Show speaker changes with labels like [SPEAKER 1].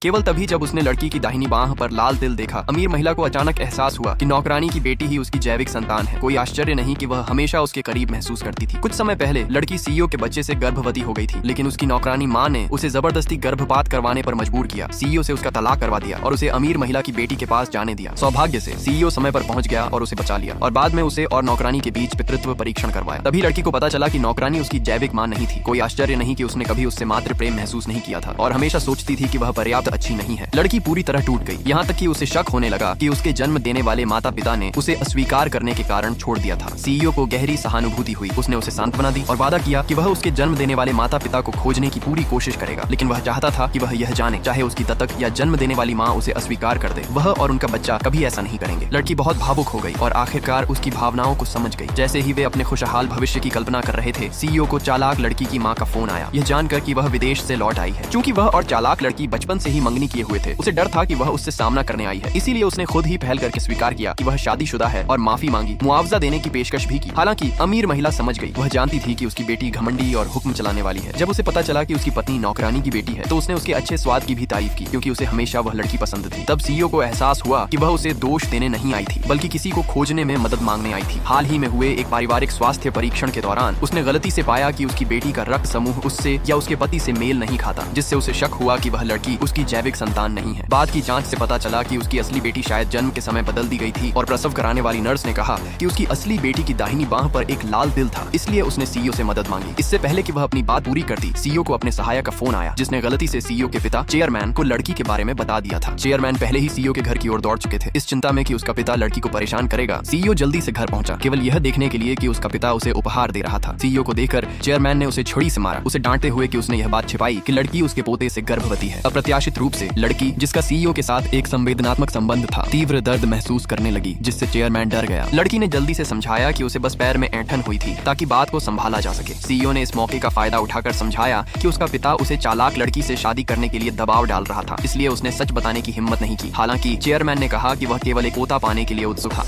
[SPEAKER 1] केवल तभी जब उसने लड़की की दाहिनी बाह पर लाल तिल देखा, अमीर महिला को अचानक एहसास हुआ कि नौकरानी की बेटी ही उसकी जैविक संतान है। कोई आश्चर्य नहीं कि वह हमेशा उसके करीब महसूस करती थी। कुछ समय पहले लड़की सीईओ के बच्चे से गर्भवती हो गई थी, लेकिन उसकी नौकरानी माँ ने उसे जबरदस्ती गर्भपात करवाने पर मजबूर किया। सीईओ से उसका तलाक करवा दिया और उसे अमीर महिला की बेटी के पास जाने दिया। सौभाग्य से सीईओ समय पर पहुंच गया और उसे बचा लिया और बाद में उसे और नौकरानी के बीच पितृत्व परीक्षण करवाया। तभी लड़की को पता चला कि नौकरानी उसकी जैविक माँ नहीं थी। कोई आश्चर्य नहीं कि उसने कभी उससे मातृ प्रेम महसूस नहीं किया था और हमेशा सोचती थी कि वह पर्याप्त अच्छी नहीं है। लड़की पूरी तरह टूट गई, यहाँ तक कि उसे शक होने लगा कि उसके जन्म देने वाले माता पिता ने उसे अस्वीकार करने के कारण छोड़ दिया था। सीईओ को गहरी सहानुभूति हुई। उसने उसे सांत्वना दी और वादा किया कि वह उसके जन्म देने वाले माता पिता को खोजने की पूरी कोशिश करेगा। लेकिन वह चाहता था कि वह यह जाने, चाहे उसकी ततक या जन्म देने वाली माँ उसे अस्वीकार कर दे, वह और उनका बच्चा कभी ऐसा नहीं करेंगे। लड़की बहुत भावुक हो गई और आखिरकार उसकी भावनाओं को समझ गई। जैसे ही वे अपने खुशहाल भविष्य की कल्पना कर रहे थे, सीईओ को चालाक लड़की की माँ का फोन आया, यह जानकर कि वह विदेश से लौट आई है। चूंकि वह और चालाक लड़की बचपन से ही मंगनी किए हुए थे, उसे डर था कि वह उससे सामना करने आई है। इसीलिए उसने खुद ही पहल करके स्वीकार किया कि वह शादीशुदा है और माफी मांगी, मुआवजा देने की पेशकश भी की। हालांकि अमीर महिला समझ गई। वह जानती थी कि उसकी बेटी घमंडी और हुक्म चलाने वाली है। जब उसे पता चला कि उसकी पत्नी नौकरानी की बेटी है, तो उसने उसके अच्छे स्वाद की भी तारीफ की, क्योंकि उसे हमेशा वह लड़की पसंद थी। तब सीईओ को एहसास हुआ कि वह उसे दोष देने नहीं आई थी, बल्कि किसी को खोजने में मदद मांगने आई थी। हाल ही में हुए एक पारिवारिक स्वास्थ्य परीक्षण के दौरान उसने गलती से पाया कि उसकी बेटी का रक्त समूह उससे या उसके पति से मेल नहीं खाता, जिससे उसे शक हुआ कि वह लड़की उसकी जैविक संतान नहीं है। बाद की जांच से पता चला कि उसकी असली बेटी शायद जन्म के समय बदल दी गई थी और प्रसव कराने वाली नर्स ने कहा कि उसकी असली बेटी की दाहिनी बाह पर एक लाल तिल था। इसलिए उसने सीईओ से मदद मांगी। इससे पहले कि वह अपनी बात पूरी करती, सीईओ को अपने सहायक का फोन आया, जिसने गलती से सीईओ के पिता चेयरमैन को लड़की के बारे में बता दिया था। चेयरमैन पहले ही सीईओ के घर की ओर दौड़ चुके थे। इस चिंता में कि उसका पिता लड़की को परेशान करेगा, सीईओ जल्दी से घर पहुंचा, केवल यह देखने के लिए कि उसका पिता उसे उपहार दे रहा था। सीईओ को देखकर चेयरमैन ने उसे छुरी से मारा, उसे डांटते हुए कि उसने यह बात छिपाई कि लड़की उसके पोते से गर्भवती है। अप्रत्याशित रूप से लड़की, जिसका सीईओ के साथ एक संवेदनात्मक संबंध था, तीव्र दर्द महसूस करने लगी, जिससे चेयरमैन डर गया। लड़की ने जल्दी से समझाया कि उसे बस पैर में ऐंठन हुई थी, ताकि बात को संभाला जा सके। सीईओ ने इस मौके का फायदा उठाकर समझाया कि उसका पिता उसे चालाक लड़की से शादी करने के लिए दबाव डाल रहा था, इसलिए उसने सच बताने की हिम्मत नहीं की। हालांकि चेयरमैन ने कहा कि वह केवल एक पोता पाने के लिए उत्सुक था।